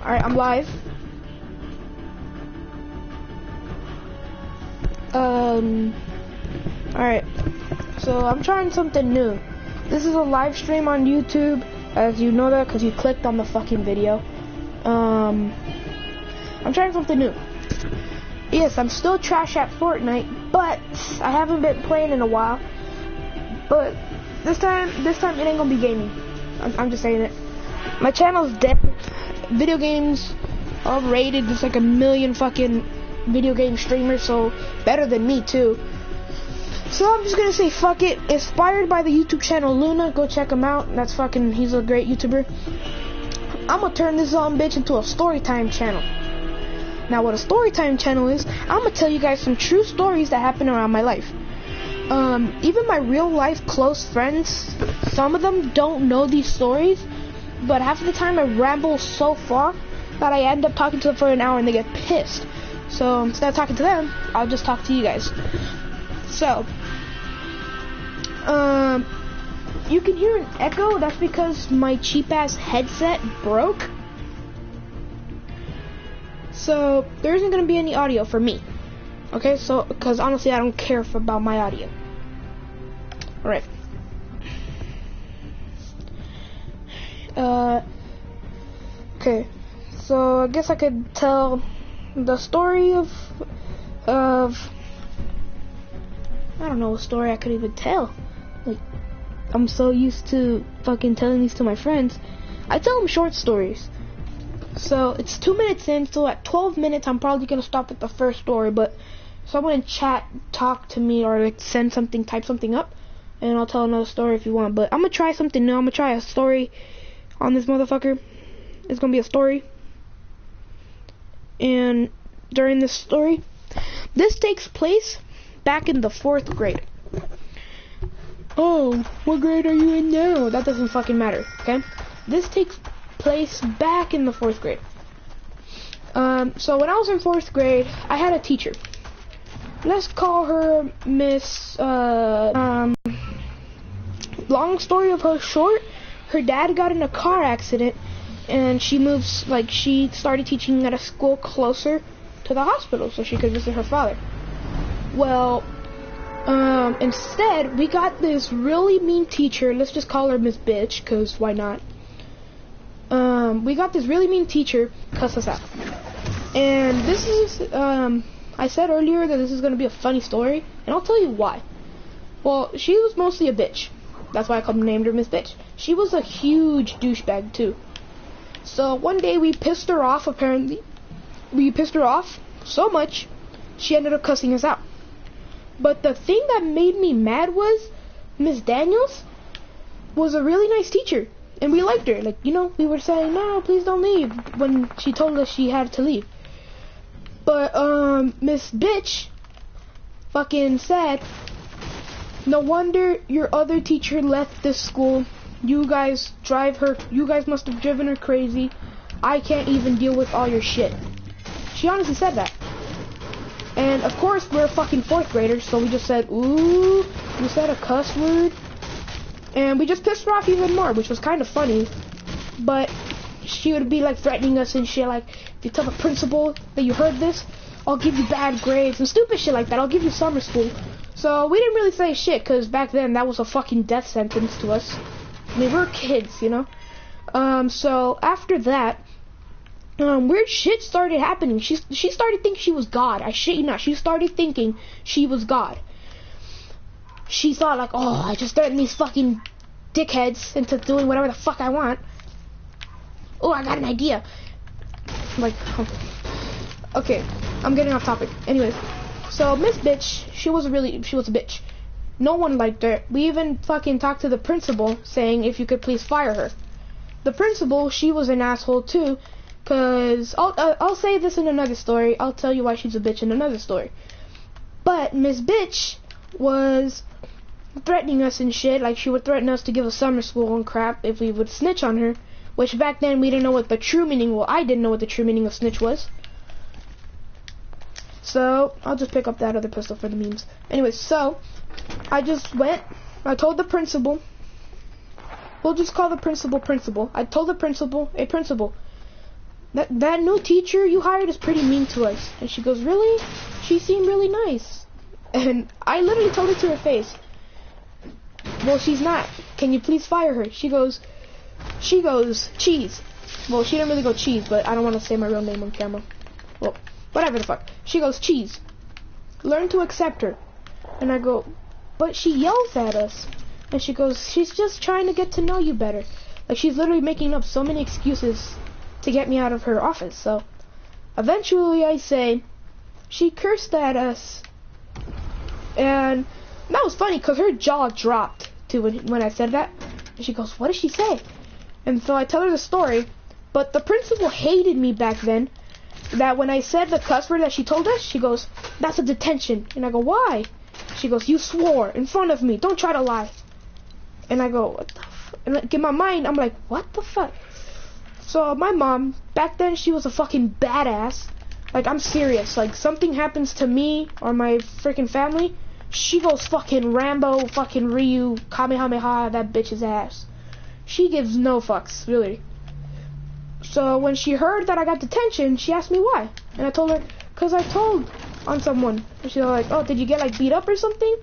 Alright, I'm live. Alright. So I'm trying something new. This is a live stream on YouTube, as you know that because you clicked on the fucking video. I'm trying something new. Yes, I'm still trash at Fortnite, but I haven't been playing in a while. But this time it ain't gonna be gaming. I'm just saying it. My channel's dead. Video games overrated. There's like a million fucking video game streamers, so better than me too. So I'm just gonna say fuck it. Inspired by the YouTube channel Luna, go check him out. He's a great YouTuber. I'm gonna turn this bitch into a storytime channel. Now what a storytime channel is, I'm gonna tell you guys some true stories that happen around my life. Even my real life close friends, some of them don't know these stories, but half of the time I ramble so far that I end up talking to them for an hour and they get pissed. So instead of talking to them, I'll just talk to you guys. So, you can hear an echo. That's because my cheap ass headset broke. So there isn't gonna be any audio for me. Okay, so because honestly I don't care about my audio. Alright. Okay. So I guess I could tell the story of I don't know what story I could even tell. Like, I'm so used to fucking telling these to my friends. I tell them short stories. So it's 2 minutes in, so at 12 minutes I'm probably gonna stop at the first story, but someone in chat talk to me or like send something, type something up, and I'll tell another story if you want. But I'm gonna try something new. I'm gonna try a story on this motherfucker. It's gonna be a story. And during this story, this takes place back in the 4th grade. Oh, what grade are you in now? That doesn't fucking matter, okay? This takes place back in the 4th grade. So when I was in 4th grade, I had a teacher. Let's call her Miss, long story of her short, her dad got in a car accident and she started teaching at a school closer to the hospital so she could visit her father. Well, instead, we got this really mean teacher. Let's just call her Miss Bitch, because why not? We got this really mean teacher cuss us out. And this is, I said earlier that this is going to be a funny story, and I'll tell you why. Well, she was mostly a bitch. That's why I named her Miss Bitch. She was a huge douchebag, too. So one day we pissed her off, apparently. We pissed her off so much, she ended up cussing us out. But the thing that made me mad was Miss Daniels was a really nice teacher, and we liked her. Like, you know, we were saying, no, please don't leave, when she told us she had to leave. But, Miss Bitch fucking said, no wonder your other teacher left this school. You guys must have driven her crazy. I can't even deal with all your shit. She honestly said that. And of course we're fucking 4th graders, so we just said, ooh, we said a cuss word. And we just pissed her off even more, which was kind of funny. But she would be like threatening us and shit, like, if you tell the principal that you heard this, I'll give you bad grades and stupid shit like that. I'll give you summer school. So we didn't really say shit, because back then that was a fucking death sentence to us. I mean, we're kids, you know? So after that, weird shit started happening. She started thinking she was God. I shit you not. She started thinking she was God. She thought like, oh, I just threatened these fucking dickheads into doing whatever the fuck I want. Oh, I got an idea. Like, okay, I'm getting off topic. Anyways, so Miss Bitch, she was a bitch. No one liked her. We even fucking talked to the principal saying if you could please fire her. The principal, she was an asshole too. Cause I'll say this in another story. I'll tell you why she's a bitch in another story. But Miss Bitch was threatening us and shit. Like, she would threaten us to give us summer school and crap if we would snitch on her. Which back then we didn't know what the true meaning. Well, I didn't know what the true meaning of snitch was. So I'll just pick up that other pistol for the memes. Anyways, so I just went. I told the principal. We'll just call the principal. I told the principal, hey principal, that new teacher you hired is pretty mean to us. And she goes, really? She seemed really nice. And I literally told it to her face. Well, she's not. Can you please fire her? She goes, cheese. Well, she didn't really go cheese, but I don't want to say my real name on camera. Well, whatever the fuck. She goes, cheese. Learn to accept her. And I go, but she yells at us. And she goes, she's just trying to get to know you better. Like, she's literally making up so many excuses to get me out of her office. So, eventually I say, she cursed at us. And that was funny, because her jaw dropped, too, when I said that. And she goes, what did she say? And so I tell her the story. But the principal hated me back then. That when I said the cuss word that she told us, she goes, that's a detention. And I go, why? She goes, you swore in front of me. Don't try to lie. And I go, what the fuck? And like, in my mind, I'm like, what the fuck? So my mom, back then, she was a fucking badass. Like, I'm serious. Like, something happens to me or my freaking family, she goes fucking Rambo, fucking Ryu, Kamehameha, that bitch's ass. She gives no fucks, really. So when she heard that I got detention, she asked me why. And I told her, because I told on someone. And she was like, oh, did you get like beat up or something?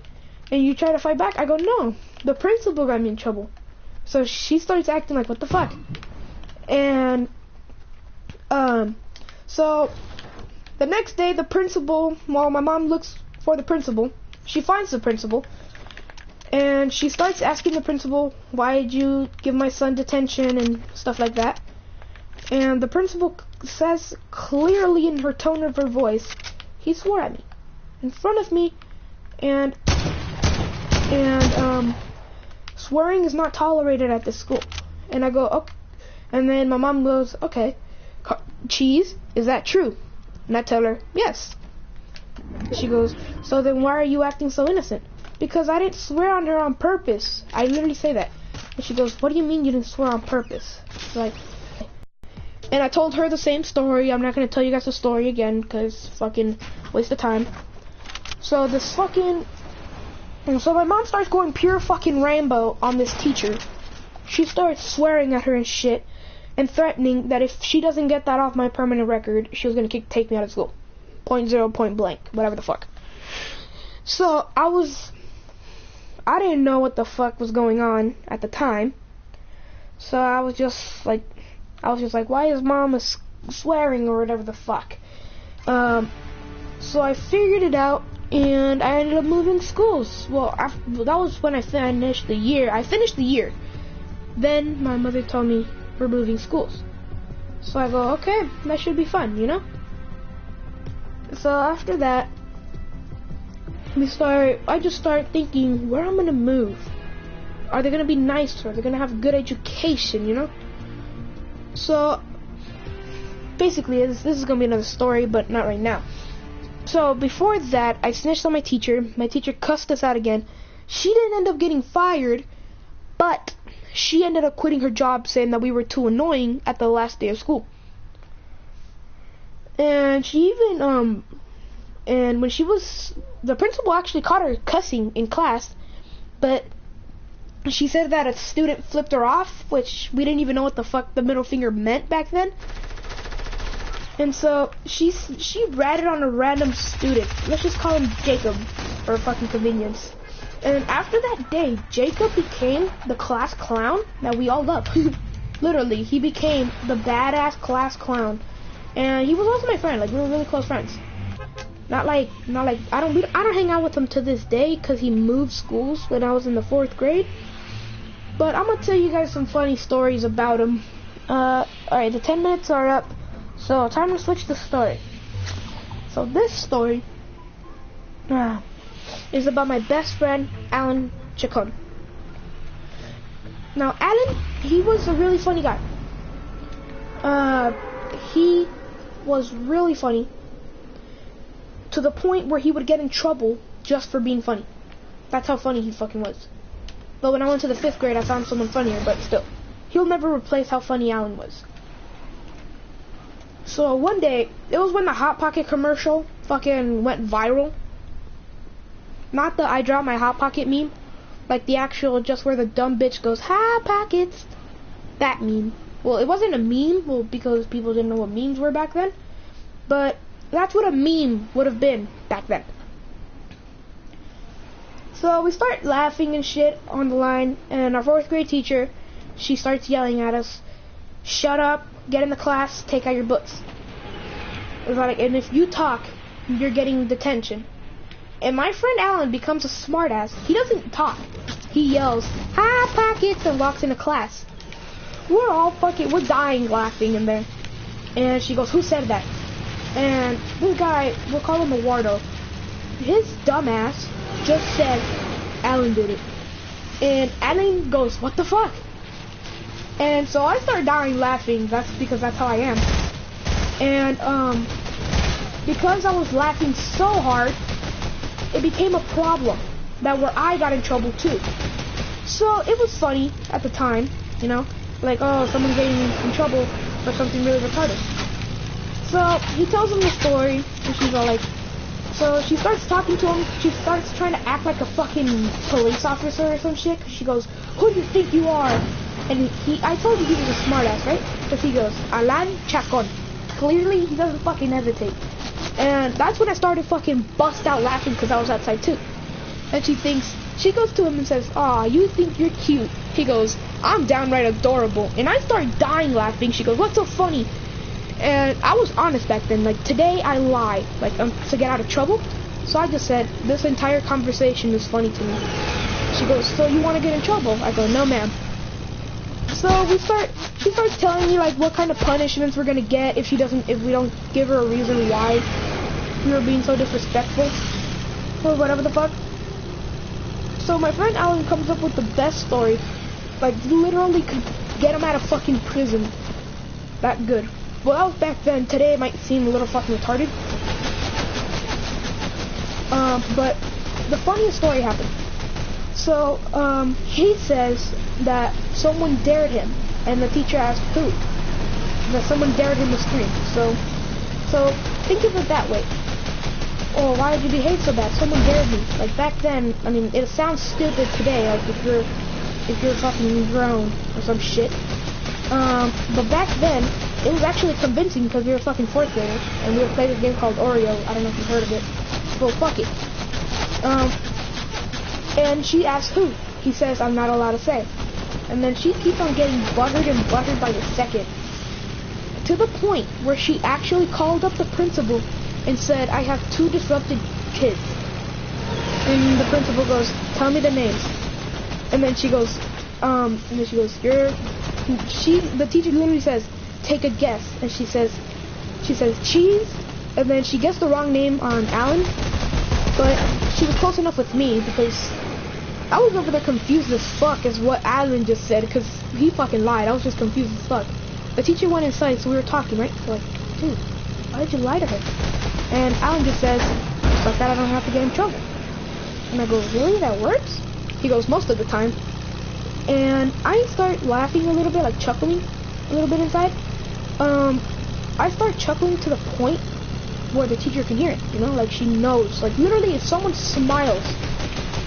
And you try to fight back? I go, no. The principal got me in trouble. So she starts acting like, what the fuck? And, so the next day the principal, well, my mom looks for the principal. She finds the principal. And she starts asking the principal, why did you give my son detention and stuff like that? And the principal says clearly in her tone of her voice, he swore at me in front of me, and swearing is not tolerated at this school. And I go, oh. And then my mom goes, okay, cheese, is that true? And I tell her, yes. She goes, so then why are you acting so innocent? Because I didn't swear on her on purpose. I literally say that. And she goes, what do you mean you didn't swear on purpose? Like, and I told her the same story. I'm not going to tell you guys the story again, because fucking waste of time. So this fucking... So my mom starts going pure fucking Rambo on this teacher. She starts swearing at her and shit, and threatening that if she doesn't get that off my permanent record, she was going to take me out of school. Point blank. Whatever the fuck. So I didn't know what the fuck was going on at the time. So I was just like, why is mom swearing or whatever the fuck? So I figured it out, and I ended up moving schools. Well, that was when I finished the year. I finished the year. Then my mother told me we're moving schools. So I go, okay, that should be fun, you know? So after that, I just start thinking where I'm gonna move. Are they gonna be nicer? Are they gonna have good education, you know? So basically, this is gonna be another story, but not right now. So before that, I snitched on my teacher. My teacher cussed us out again. She didn't end up getting fired, but she ended up quitting her job, saying that we were too annoying at the last day of school. And she even and when the principal actually caught her cussing in class, but she said that a student flipped her off, which we didn't even know what the fuck the middle finger meant back then. And so she ratted on a random student. Let's just call him Jacob for fucking convenience. And after that day, Jacob became the class clown that we all love. Literally, he became the badass class clown. And he was also my friend. Like, we were really close friends. Not like I don't hang out with him to this day because he moved schools when I was in the 4th grade. But I'm gonna tell you guys some funny stories about him. Alright, the 10 minutes are up, so time to switch the story. So this story is about my best friend, Alan Chacon. Now, Alan, he was a really funny guy. He was really funny to the point where he would get in trouble just for being funny. That's how funny he fucking was. But when I went to the 5th grade, I found someone funnier, but still. He'll never replace how funny Alan was. So one day, it was when the Hot Pocket commercial fucking went viral. Not the I dropped my Hot Pocket meme. Like the actual, just where the dumb bitch goes, Hot Pockets. That meme Well, it wasn't a meme, well, because people didn't know what memes were back then. But that's what a meme would have been back then. So we start laughing and shit on the line, and our 4th grade teacher, she starts yelling at us, "Shut up, get in the class, take out your books." It was like, and if you talk, you're getting detention. And my friend Alan becomes a smartass. He doesn't talk. He yells, "Hot pockets," and walks into class. We're dying laughing in there. And she goes, "Who said that?" And this guy, we'll call him Eduardo, his dumbass just said Alan did it. And Alan goes, "What the fuck?" And so I start dying laughing. That's because that's how I am. And because I was laughing so hard, it became a problem that where I got in trouble too. So it was funny at the time, you know, like, oh, someone's getting in trouble for something really retarded. So he tells him the story, and she's all like, so she starts talking to him. She starts trying to act like a fucking police officer or some shit. She goes, "Who do you think you are?" And I told you he was a smartass, right? Because he goes, "Alan Chacon." Clearly, he doesn't fucking hesitate. And that's when I started fucking bust out laughing because I was outside too. And she goes to him and says, "Aw, you think you're cute." He goes, "I'm downright adorable." And I start dying laughing. She goes, "What's so funny?" And I was honest back then. Like, today I lie, like, to get out of trouble. So I just said, this entire conversation is funny to me. She goes, "So you want to get in trouble?" I go, "No, ma'am." So she starts telling me, like, what kind of punishments we're gonna get if we don't give her a reason why we were being so disrespectful, or whatever the fuck. So my friend Alan comes up with the best story, like, literally could get him out of fucking prison. That good. Well, that was back then. Today it might seem a little fucking retarded. But the funniest story happened. So, he says that someone dared him, and the teacher asked who. That someone dared him to scream. So think of it that way. Oh, why did you behave so bad? Someone dared me. Like, back then, I mean, it sounds stupid today, like if you're fucking grown or some shit. But back then, it was actually convincing because we were fucking 4th graders, and we were playing a game called Oreo. I don't know if you've heard of it. Well, fuck it. And she asked who. He says, "I'm not allowed to say." And then she keeps on getting buttered and buttered by the second. To the point where she actually called up the principal and said, "I have 2 disrupted kids." And the principal goes, "Tell me the names." And then she goes, the teacher literally says, "Take a guess." And she says, "Cheese." And then she guessed the wrong name on Alan, but she was close enough with me because I was over there confused as fuck as what Alan just said, because he fucking lied. I was just confused as fuck. The teacher went inside, so we were talking, right? So like, dude, why did you lie to her? And Alan just says, "Like that I don't have to get in trouble." And I go, "Really? That works?" He goes, "Most of the time." And I start laughing a little bit, like chuckling a little bit inside. I start chuckling to the point where the teacher can hear it, you know? Like, she knows. Like, literally, if someone smiles,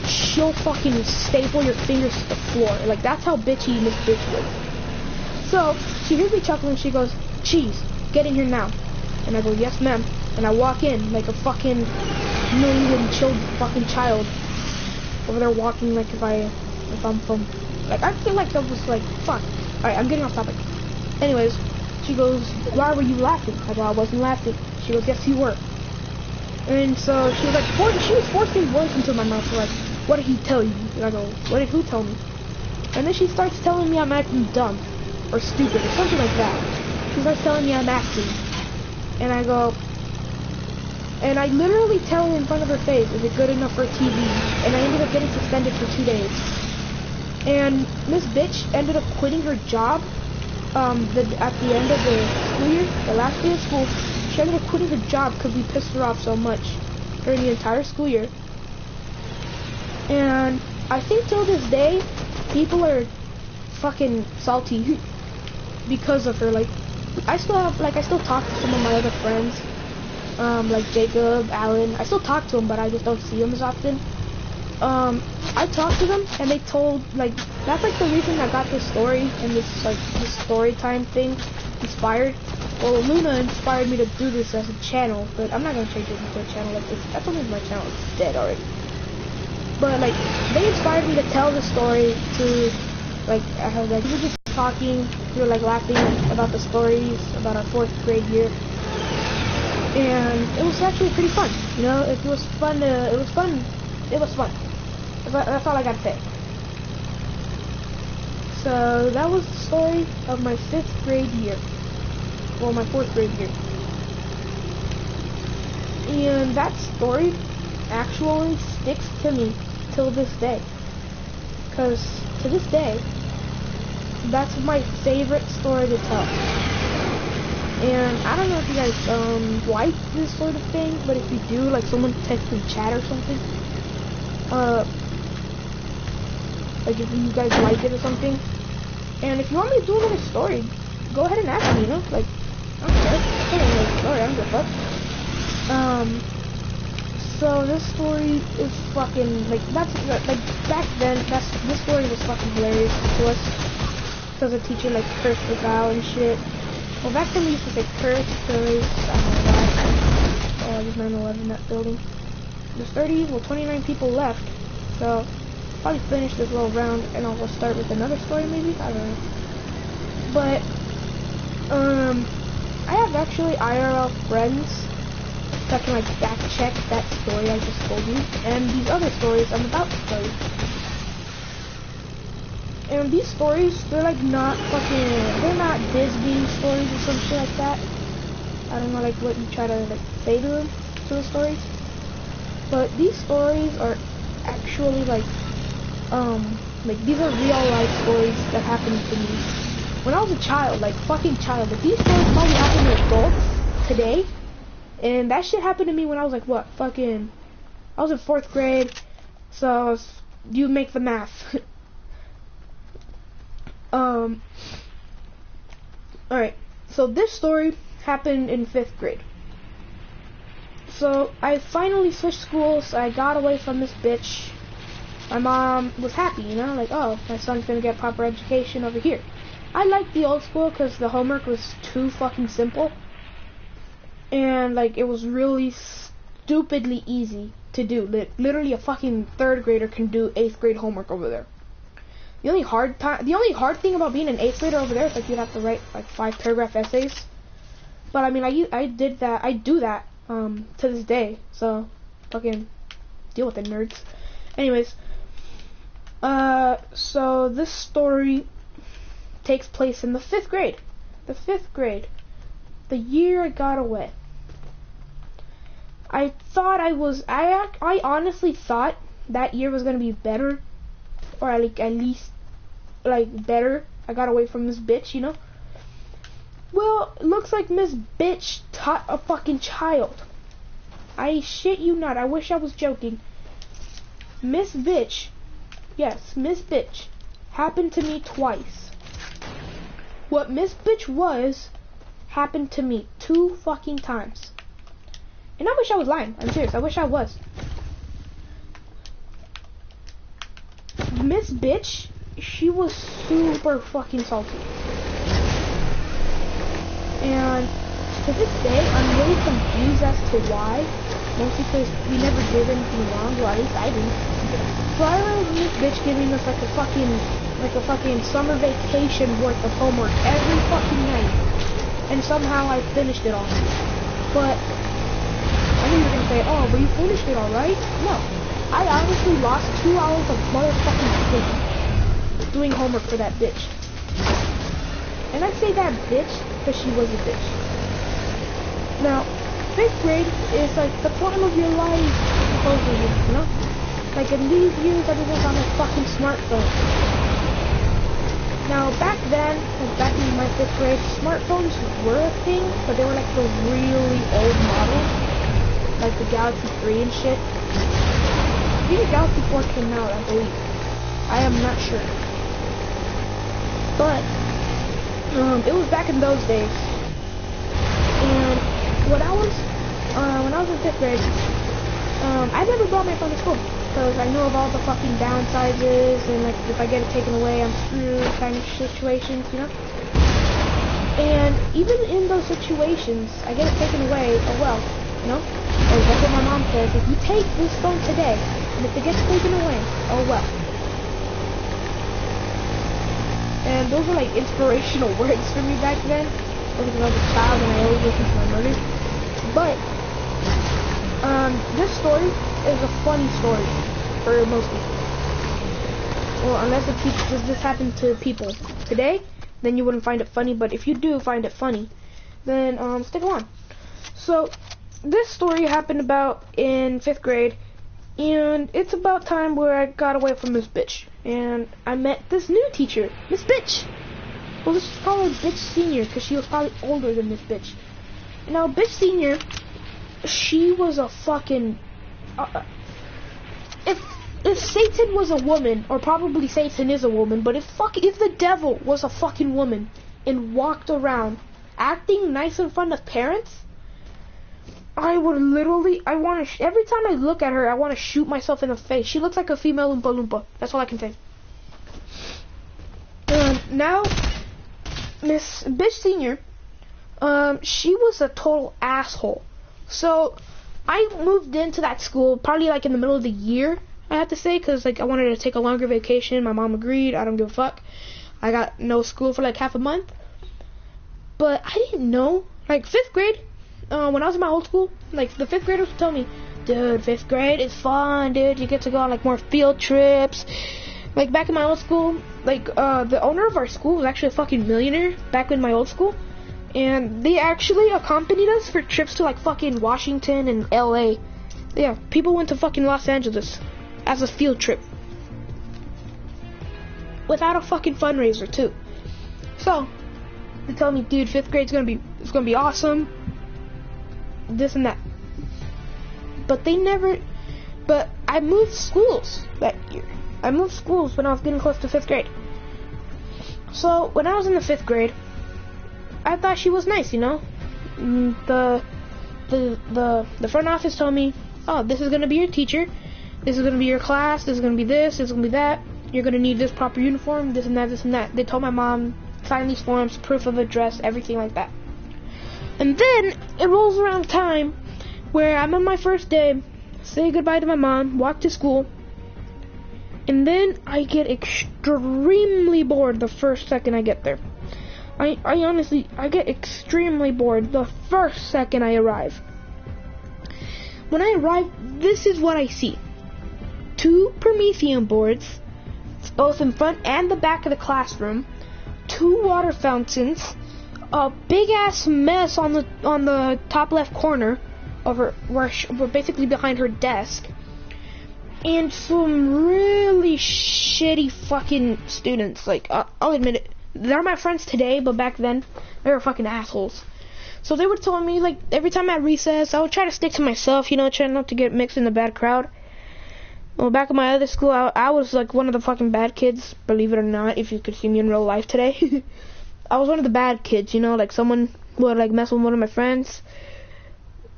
she'll fucking staple your fingers to the floor. Like, that's how bitchy Miss Bitch was. So, she hears me chuckling, she goes, "Cheese, get in here now." And I go, "Yes, ma'am." And I walk in like a fucking million chilled fucking child. Over there walking like if I'm from, like, I feel like that was like, fuck. Alright, I'm getting off topic. Anyways, she goes, "Why were you laughing?" I go, "I wasn't laughing." She goes, "Yes, you were." And so she was like, she was forcing words into my mouth. So like, "What did he tell you?" And I go, "What did who tell me?" And then she starts telling me I'm acting dumb or stupid or something like that. She starts telling me I'm acting. And I go, and I literally tell her in front of her face, "Is it good enough for TV?" And I ended up getting suspended for 2 days. And Miss Bitch ended up quitting her job at the end of the school year, the last day of school. She ended up quitting her job because we pissed her off so much during the entire school year. And I think till this day, people are fucking salty because of her. Like, I still talk to some of my other friends, like Jacob, Alan. I still talk to them, but I just don't see them as often. I talked to them, and they told, like, that's, like, the reason I got this story, and this, like, this story time thing inspired. Well, Luna inspired me to do this as a channel, but I'm not gonna change it into a channel, like, that's only my channel, it's dead already. But, like, they inspired me to tell the story to, like, we were just talking, we were, like, laughing about the stories, about our 4th grade year. And it was actually pretty fun, you know, it was fun. That's all I gotta say. So that was the story of my 5th grade year. Well, my 4th grade year. And that story actually sticks to me till this day. Because to this day, that's my favorite story to tell. And I don't know if you guys like this sort of thing, but if you do, like someone text in chat or something, like if you guys like it or something, and if you want me to do another story, go ahead and ask me, you know, like, I don't care, I don't know, story, I don't give a fuck. So this story is fucking, like, that's, like, back then, this story was fucking hilarious to us, because the teacher, like, cursed us out and shit. Well, back then we used to say curse, because, I don't know why, it was 9/11, that building. There's 29 people left, so probably finish this little round, and I'll start with another story, maybe, I don't know. But, I have actually IRL friends that can, like, back check that story I just told you, and these other stories I'm about to tell you. And these stories, they're like not they're not Disney stories or some shit like that. I don't know, like, what you try to, like, say to them, to the stories. But these stories are actually, like, these are real life stories that happened to me when I was a child, like, fucking child. Like, these stories probably happen to adults today, and that shit happened to me when I was, like, what, I was in 4th grade, so you make the math. Alright, so this story happened in 5th grade. So, I finally switched schools, I got away from this bitch. My mom was happy, you know, like, oh, my son's gonna get proper education over here. I liked the old school because the homework was too fucking simple. And, like, it was really stupidly easy to do. Literally a fucking 3rd grader can do 8th grade homework over there. The only hard thing about being an 8th grader over there is, like, you'd have to write, like, 5-paragraph essays. But, I mean, I do that, to this day. So, fucking deal with it, nerds. Anyways, so this story takes place in the 5th grade. The 5th grade. The year I got away. I honestly thought that year was gonna be better, or at least, like, better. I got away from this bitch, you know? Well, it looks like Miss Bitch taught a fucking child. I shit you not, I wish I was joking. Miss Bitch, yes, Miss Bitch, happened to me twice. What Miss Bitch was, happened to me 2 fucking times. And I wish I was lying, I'm serious, I wish I was. Miss Bitch, she was super fucking salty. And to this day, I'm really confused as to why. Mostly because we never did anything wrong, well, at least I didn't. So I remember Miss Bitch giving us like a fucking summer vacation worth of homework every fucking night. And somehow I finished it all. But I knew you were gonna say, oh, but you finished it all, right? No. I honestly lost 2 hours of motherfucking sleep doing homework for that bitch. And I say that bitch because she was a bitch. Now, 5th grade is like the prime of your life, supposedly, you know? Like, in these years, everyone's on a fucking smartphone. Now, back then, like back in my 5th grade, smartphones were a thing, but they were like the really old models, like the Galaxy 3 and shit. I think the Galaxy 4 came out, I believe. I am not sure. But, it was back in those days. And when I was in 5th grade, I never brought my phone to school. because I know of all the fucking downsizes and like if I get it taken away, I'm screwed kind of situations, you know. And even in those situations, I get it taken away. Oh well, you know. Or that's what my mom says. If you take this phone today, and if it gets taken away, oh well. And those were like inspirational words for me back then. Because I was a child and I always listened to my mother. But this story is a funny story for most people. Well, unless this happened to people today, then you wouldn't find it funny. But if you do find it funny, then stick along. So this story happened about in 5th grade, and it's about time where I got away from Miss Bitch, and I met this new teacher, Miss Bitch. Well, let's just call her Bitch Senior because she was probably older than Miss Bitch. Now, Bitch Senior, she was a fucking if Satan was a woman, or probably Satan is a woman, but if the devil was a fucking woman and walked around acting nice in front of parents, I would literally, every time I look at her, I want to shoot myself in the face. She looks like a female Oompa Loompa. That's all I can say. Now, Miss Bitch Senior, she was a total asshole. So, I moved into that school probably like in the middle of the year, I have to say, because like I wanted to take a longer vacation. My mom agreed. I don't give a fuck. I got no school for like half a month. But I didn't know, like 5th grade, when I was in my old school, like the 5th graders would tell me, dude, 5th grade is fun, dude. You get to go on like more field trips. Like back in my old school, like the owner of our school was actually a fucking millionaire back in my old school. And they actually accompanied us for trips to like fucking Washington and LA. Yeah, people went to fucking Los Angeles as a field trip. Without a fucking fundraiser too. So, they tell me, dude, 5th grade's gonna be awesome. This and that. But I moved schools that year. I moved schools when I was getting close to 5th grade. So, when I was in the 5th grade, I thought she was nice, you know. The front office told me, oh, this is gonna be your teacher, this is gonna be your class, this is gonna be this is gonna be that. You're gonna need this proper uniform, this and that, this and that. They told my mom, sign these forms, proof of address, everything like that. And then it rolls around time where I'm on my first day, say goodbye to my mom, walk to school, and then I get extremely bored the first second I get there. I honestly get extremely bored the first second I arrive. When I arrive, this is what I see. 2 Promethean boards, both in front and the back of the classroom, 2 water fountains, a big ass mess on the top left corner of her, where we're basically behind her desk, and some really shitty fucking students. Like, I'll admit it. They're my friends today, but back then, they were fucking assholes. So they were telling me, like, every time at recess, I would try to stick to myself, you know, try not to get mixed in the bad crowd. Well, back in my other school, I was, like, one of the fucking bad kids, believe it or not, if you could see me in real life today. I was one of the bad kids, you know, like, someone would, like, mess with one of my friends.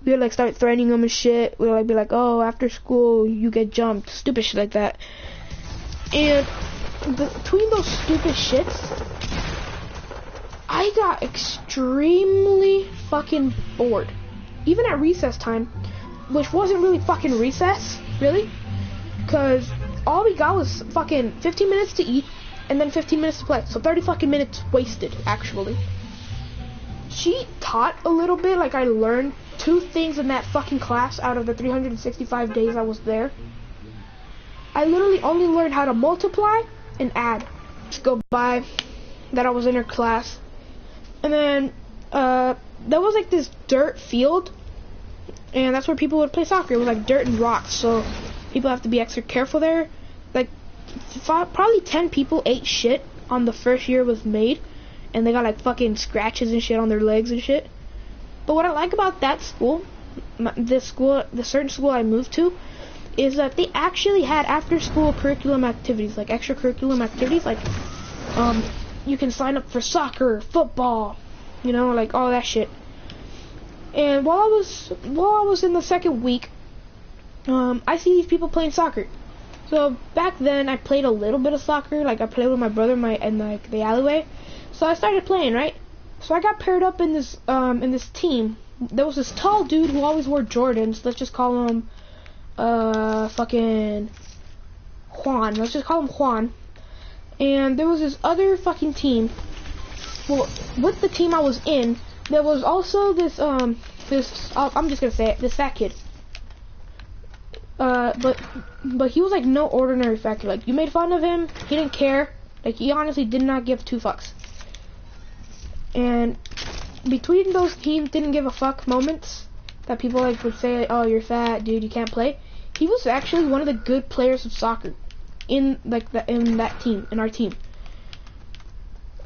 We would, like, start threatening them and shit. We would, like, be like, oh, after school, you get jumped. Stupid shit like that. And between those stupid shits, I got extremely fucking bored. Even at recess time, which wasn't really fucking recess, really, because all we got was fucking 15 minutes to eat and then 15 minutes to play. So 30 fucking minutes wasted, actually. She taught a little bit, like I learned 2 things in that fucking class out of the 365 days I was there. I literally only learned how to multiply and add. Just go by that I was in her class. And then, there was like this dirt field, and that's where people would play soccer. It was like dirt and rocks, so people have to be extra careful there. Like, probably 10 people ate shit on the first year it was made, and they got like fucking scratches and shit on their legs and shit. But what I like about that school, the certain school I moved to, is that they actually had after-school curriculum activities, like extracurriculum activities, like, you can sign up for soccer, football, you know, like all that shit. And while I was in the second week, I see these people playing soccer. So back then I played a little bit of soccer, like I played with my brother in like the alleyway. So I started playing, right? So I got paired up in this team. There was this tall dude who always wore Jordans. Let's just call him fucking Juan. Let's just call him Juan. And there was this other fucking team. Well, with the team I was in, there was also this I'm just gonna say it, this fat kid. But he was like no ordinary fat kid. Like, you made fun of him, he didn't care. Like, he honestly did not give two fucks. And between those he didn't give a fuck moments that people like would say, oh, you're fat, dude, you can't play, he was actually one of the good players of soccer in our team.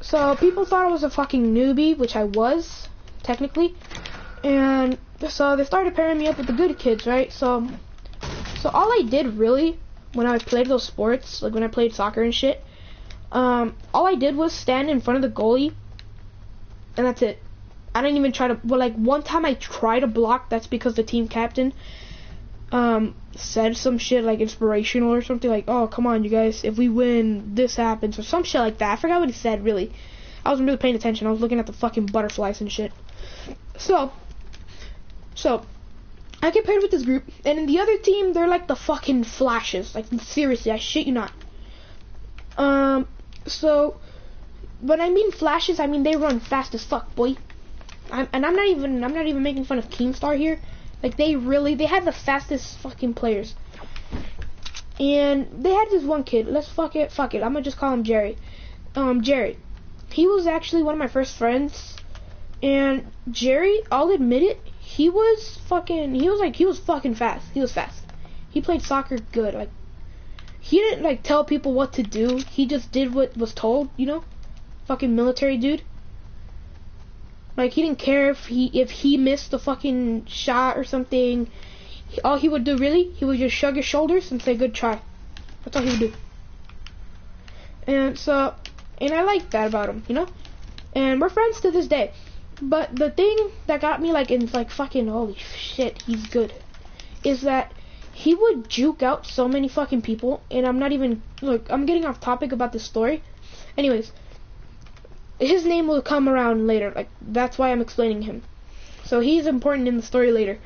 So people thought I was a fucking newbie, which I was technically, and so they started pairing me up with the good kids, right? So all I did really when I played those sports, like when I played soccer and shit, all I did was stand in front of the goalie, and that's it. I didn't even try to, well, like one time I tried to block. That's because the team captain said some shit like inspirational or something, like, oh, come on, you guys, if we win, this happens, or some shit like that. I forgot what he said, really. I wasn't really paying attention. I was looking at the fucking butterflies and shit. So I get paired with this group, and in the other team, they're like the fucking Flashes. Like, seriously, I shit you not. So when I mean Flashes, I mean they run fast as fuck, boy. I'm not even making fun of Keemstar here. Like, they had the fastest fucking players. And they had this one kid. Let's fuck it. I'm gonna just call him Jerry. Jerry. He was actually one of my first friends. And Jerry, I'll admit it, he was fucking fast. He was fast. He played soccer good. Like, he didn't like tell people what to do. He just did what was told, you know? Fucking military dude. Like, he didn't care if he missed the fucking shot or something. All he would do, really, he would just shrug his shoulders and say, good try. That's all he would do. And I like that about him, you know? And we're friends to this day. But the thing that got me, like, in, like, fucking, holy shit, he's good, is that he would juke out so many fucking people. And I'm not even, like, I'm getting off topic about this story. Anyways, his name will come around later. Like, that's why I'm explaining him. So he's important in the story later.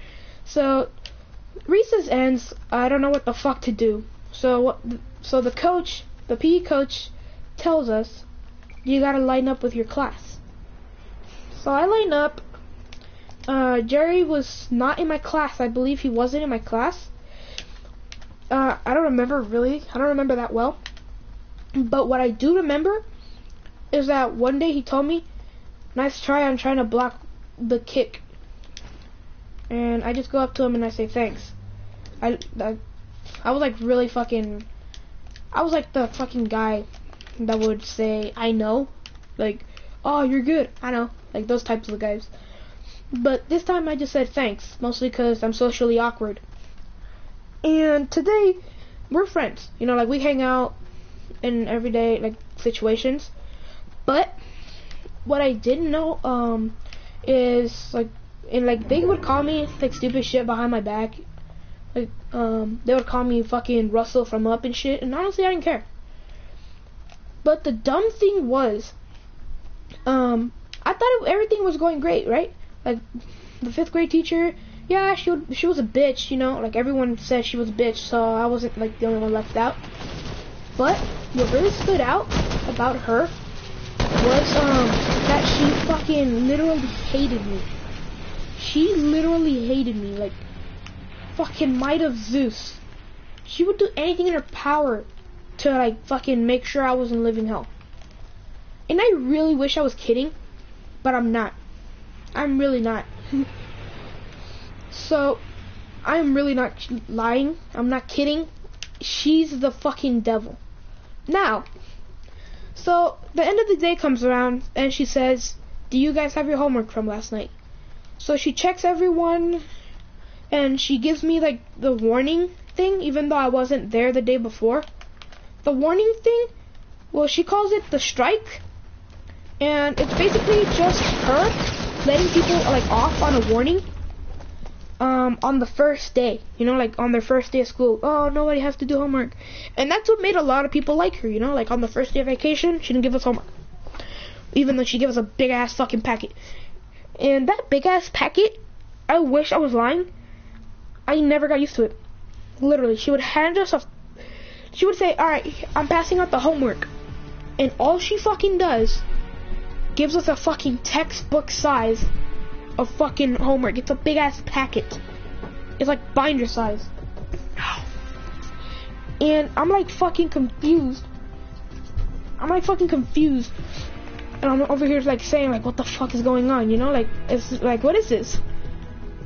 So recess ends. I don't know what the fuck to do. So the coach, the PE coach, tells us you gotta line up with your class. So I line up. Jerry was not in my class. I believe he wasn't in my class. I don't remember really. I don't remember that well. But what I do remember is that one day he told me, nice try on trying to block the kick. And I just go up to him and I say thanks. I was like really fucking, I was like the fucking guy that would say, I know. Like, oh, you're good, I know. Like those types of guys. But this time I just said thanks, mostly because I'm socially awkward. And today, we're friends. You know, like we hang out in everyday like situations. But what I didn't know is like, and like they would call me like stupid shit behind my back. Like they would call me fucking Russell from Up and shit, and honestly I didn't care. But the dumb thing was, I thought everything was going great, right? Like the 5th grade teacher, yeah, she was a bitch, you know, like everyone said she was a bitch, so I wasn't like the only one left out. But what really stood out about her was that she fucking literally hated me. She literally hated me, like fucking might of Zeus. She would do anything in her power to like fucking make sure I was in living hell. And I really wish I was kidding, but I'm not. I'm really not. So I'm really not lying. I'm not kidding. She's the fucking devil. Now, so the end of the day comes around and she says, do you guys have your homework from last night? So she checks everyone and she gives me like the warning thing, even though I wasn't there the day before. The warning thing, well, she calls it the strike, and it's basically just her letting people like off on a warning. on the first day, you know, like on their first day of school. Oh, nobody has to do homework. And that's what made a lot of people like her, you know, like on the first day of vacation, she didn't give us homework. Even though she gave us a big ass fucking packet. And that big ass packet, I wish I was lying. I never got used to it. Literally, she would hand us she would say, alright, I'm passing out the homework. And all she fucking does, gives us a fucking textbook size of fucking homework. It's a big ass packet. It's like binder size. And I'm like fucking confused. And I'm over here like saying like, what the fuck is going on? You know, like, it's like, what is this?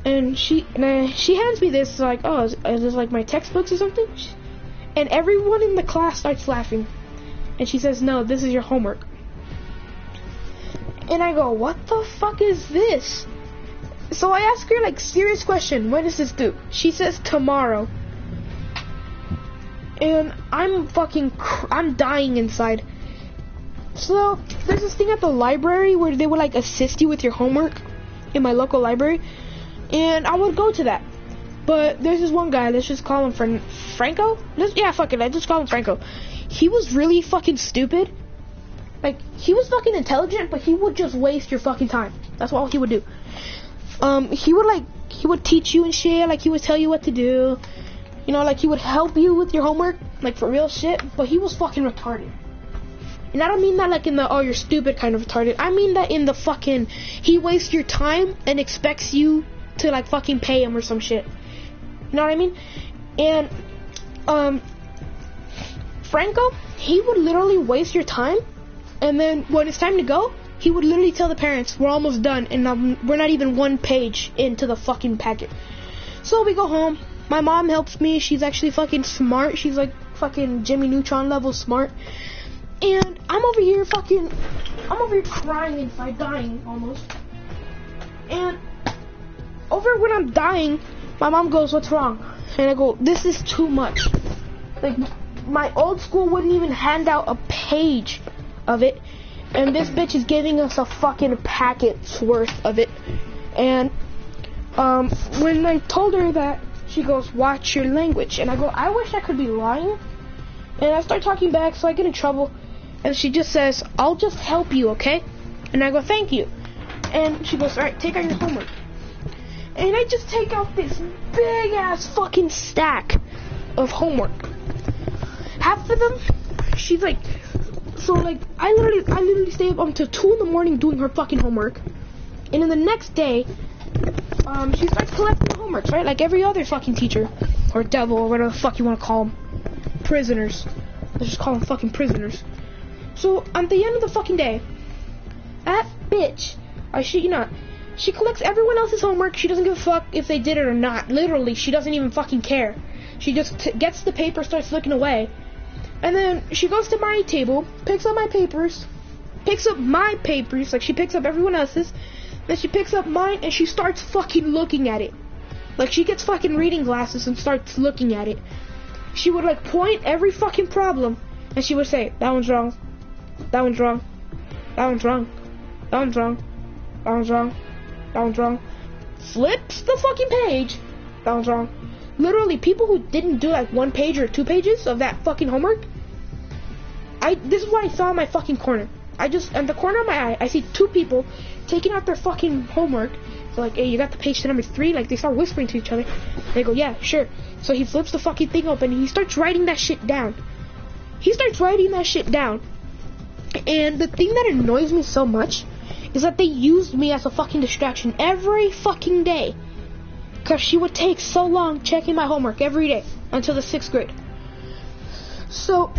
And she hands me this like, oh, is this like my textbooks or something? And everyone in the class starts laughing. And she says, no, this is your homework. And I go, what the fuck is this? So I ask her, like, serious question, when is this due? She says tomorrow. And I'm dying inside. So, there's this thing at the library where they would, like, assist you with your homework in my local library. And I would go to that. But there's this one guy, let's just call him Franco? Yeah, fuck it, I just call him Franco. He was really fucking stupid. Like, he was fucking intelligent, but he would just waste your fucking time. That's all he would do. He would teach you and shit, like, he would tell you what to do. You know, like, he would help you with your homework, like, for real shit, but he was fucking retarded. And I don't mean that, like, in the, oh, you're stupid kind of retarded. I mean that in the fucking, he wastes your time and expects you to, like, fucking pay him or some shit. You know what I mean? And, Franco, he would literally waste your time, and then when it's time to go, he would literally tell the parents, we're almost done, and we're not even one page into the fucking packet. So we go home. My mom helps me. She's actually fucking smart. She's like fucking Jimmy Neutron level smart. And I'm over here crying inside, dying almost. And over when I'm dying, my mom goes, what's wrong? And I go, this is too much. Like, my old school wouldn't even hand out a page of it. And this bitch is giving us a fucking packet's worth of it. And when I told her that, she goes, watch your language. And I go, I wish I could be lying. And I start talking back, so I get in trouble. And she just says, I'll just help you, okay? And I go, thank you. And she goes, alright, take out your homework. And I just take out this big ass fucking stack of homework. Half of them, she's like, so like, I literally stay up until 2 in the morning doing her fucking homework. And then the next day, she starts collecting the homeworks, right? Like every other fucking teacher. Or devil, or whatever the fuck you want to call them. Prisoners. Let's just call them fucking prisoners. So, at the end of the fucking day, that bitch, I shit you not, she collects everyone else's homework. She doesn't give a fuck if they did it or not. Literally, she doesn't even fucking care. She just gets the paper, starts looking away. And then she goes to my table, picks up my papers, like she picks up everyone else's. Then she picks up mine and she starts fucking looking at it. Like she gets fucking reading glasses and starts looking at it. She would like point every fucking problem and she would say, that one's wrong, that one's wrong, that one's wrong, that one's wrong, that one's wrong, that one's wrong. Flips the fucking page, that one's wrong. Literally, people who didn't do like 1 page or 2 pages of that fucking homework, this is what I saw in my fucking corner. In the corner of my eye, I see 2 people taking out their fucking homework. They're like, hey, you got the page to number 3? Like, they start whispering to each other. They go, yeah, sure. So he flips the fucking thing open and he starts writing that shit down. And the thing that annoys me so much is that they used me as a fucking distraction every fucking day. Because she would take so long checking my homework every day until the 6th grade. So,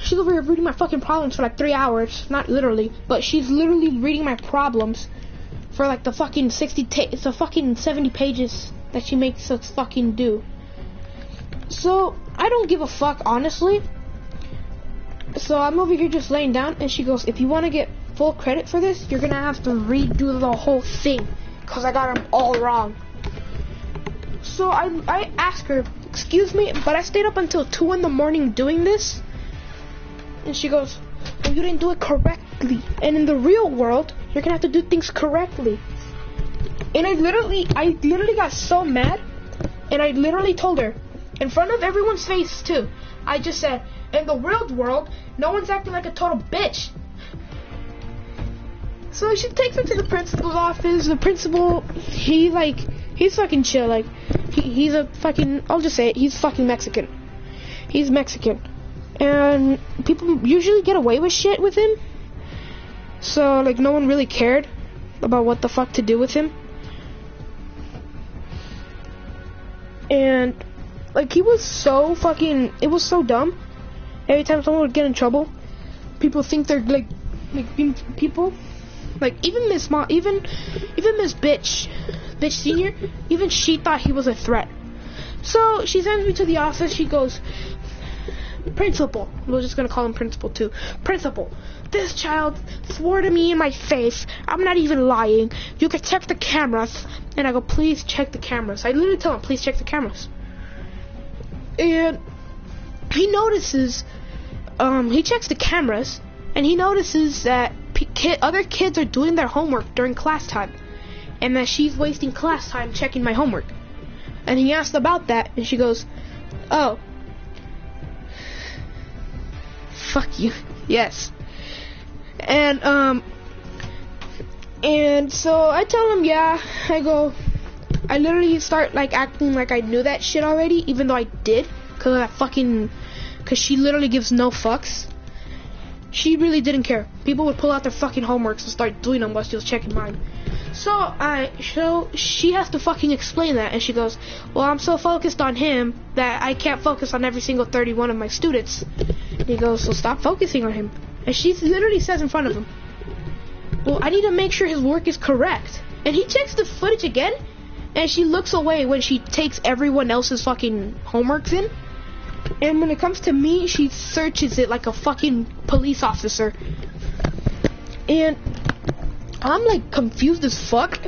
she's over here reading my fucking problems for like 3 hours. Not literally, but she's literally reading my problems for like the fucking 70 pages that she makes us fucking do. So, I don't give a fuck, honestly. So, I'm over here just laying down, and she goes, if you want to get full credit for this, you're gonna have to redo the whole thing. Because I got them all wrong. So I asked her, excuse me, but I stayed up until 2 in the morning doing this. And she goes, well, you didn't do it correctly. And in the real world, you're going to have to do things correctly. And I literally got so mad, and I literally told her, in front of everyone's face too, I just said, in the real world, no one's acting like a total bitch. So she takes her to the principal's office. The principal, he's fucking chill. Like, he's a fucking, I'll just say it, he's fucking Mexican. He's Mexican. And people usually get away with shit with him. So, like, no one really cared about what the fuck to do with him. And, like, he was so fucking, it was so dumb. Every time someone would get in trouble, people think they're, like people, like, even Miss Bitch Senior, even she thought he was a threat. So, she sends me to the office. She goes, Principal, we're just gonna call him Principal too. Principal, this child swore to me in my face. I'm not even lying. You can check the cameras. And I go, please check the cameras. I literally tell him, please check the cameras. And he notices, he checks the cameras, and he notices that other kids are doing their homework during class time, and that she's wasting class time checking my homework. And he asked about that, and she goes, oh, fuck you. Yes. And so I tell him, yeah. I go, I literally start, like, acting like I knew that shit already, even though I did, cause she literally gives no fucks. She really didn't care. People would pull out their fucking homeworks and start doing them while she was checking mine. So she has to fucking explain that, and she goes, well, I'm so focused on him that I can't focus on every single 31 of my students. And he goes, so stop focusing on him. And she literally says in front of him, well, I need to make sure his work is correct. And he checks the footage again, and she looks away when she takes everyone else's fucking homeworks in. And when it comes to me, she searches it like a fucking police officer. And I'm, like, confused as fuck.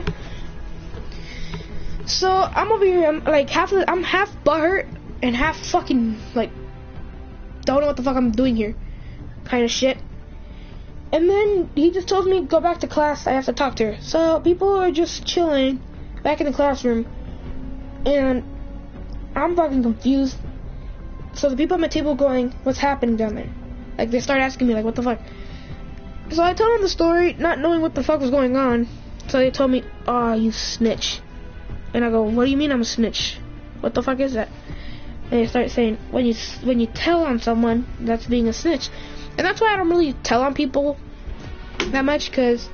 So I'm over here, I'm half butthurt and half fucking, like, don't know what the fuck I'm doing here kind of shit. And then he just tells me, go back to class, I have to talk to her. So people are just chilling back in the classroom, and I'm fucking confused. So the people at my table going, what's happening down there? Like, they start asking me, like, what the fuck? So I told them the story, not knowing what the fuck was going on. So they told me, oh, you snitch. And I go, what do you mean I'm a snitch? What the fuck is that? And they start saying, when you tell on someone, that's being a snitch. And that's why I don't really tell on people that much, because,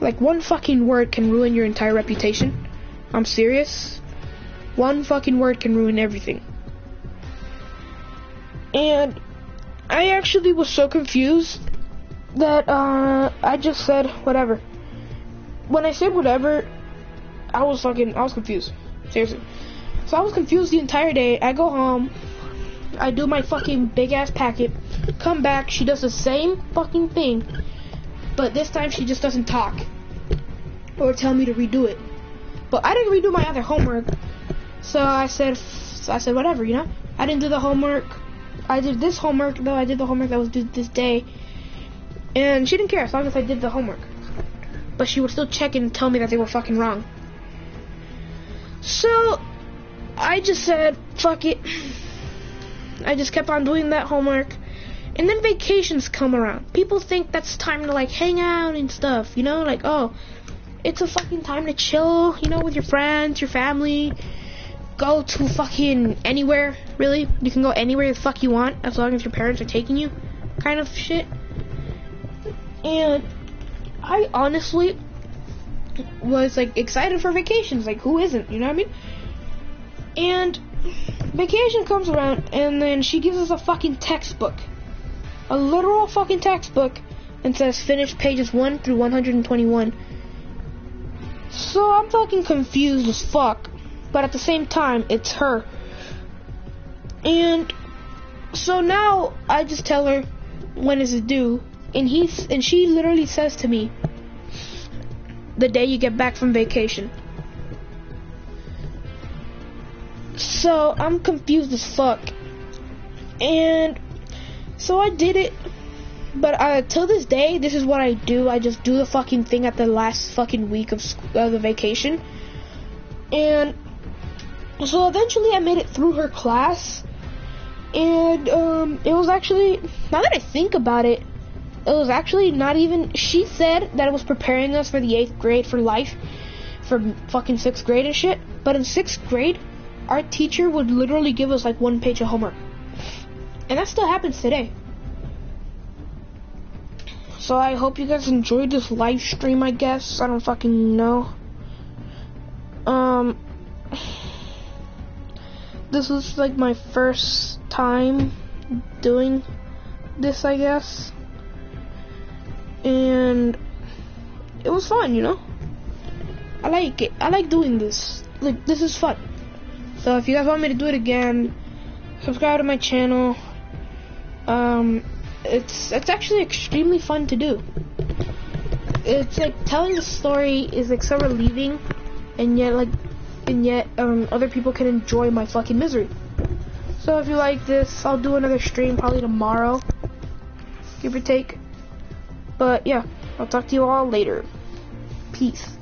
like, one fucking word can ruin your entire reputation. I'm serious. One fucking word can ruin everything. And I actually was so confused that I just said whatever. When I said whatever, I was confused. Seriously. So I was confused the entire day. I go home, I do my fucking big ass packet, come back, she does the same fucking thing, but this time she just doesn't talk or tell me to redo it. But I didn't redo my other homework, so I said whatever, you know. I didn't do the homework. I did this homework though. I did the homework that was due this day, and she didn't care as long as I did the homework. But she would still check and tell me that they were fucking wrong. So I just said, fuck it. I just kept on doing that homework. And then vacations come around. People think that's time to, like, hang out and stuff, you know? Like, oh, it's a fucking time to chill, you know, with your friends, your family. Go to fucking anywhere, really. You can go anywhere the fuck you want, as long as your parents are taking you, kind of shit. And I honestly was, like, excited for vacations. Like, who isn't, you know what I mean? And vacation comes around, and then she gives us a fucking textbook. A literal fucking textbook, and says finish pages 1 through 121. So I'm fucking confused as fuck, but at the same time, it's her. And so now I just tell her, when is it due? And she literally says to me, the day you get back from vacation. So I'm confused as fuck. And so I did it. But till this day, this is what I do. I just do the fucking thing at the last fucking week of the vacation. And so eventually I made it through her class, and it was actually, now that I think about it, it was actually not even, she said that it was preparing us for the 8th grade for life, for fucking 6th grade and shit, but in 6th grade, our teacher would literally give us like 1 page of homework, and that still happens today. So I hope you guys enjoyed this live stream, I guess, I don't fucking know. This was like my first time doing this, I guess, and it was fun, you know. I like it. I like doing this. Like, this is fun. So if you guys want me to do it again, subscribe to my channel. It's actually extremely fun to do. It's like telling the story is like so relieving, and yet other people can enjoy my fucking misery. So if you like this, I'll do another stream probably tomorrow, give or take. But yeah, I'll talk to you all later. Peace.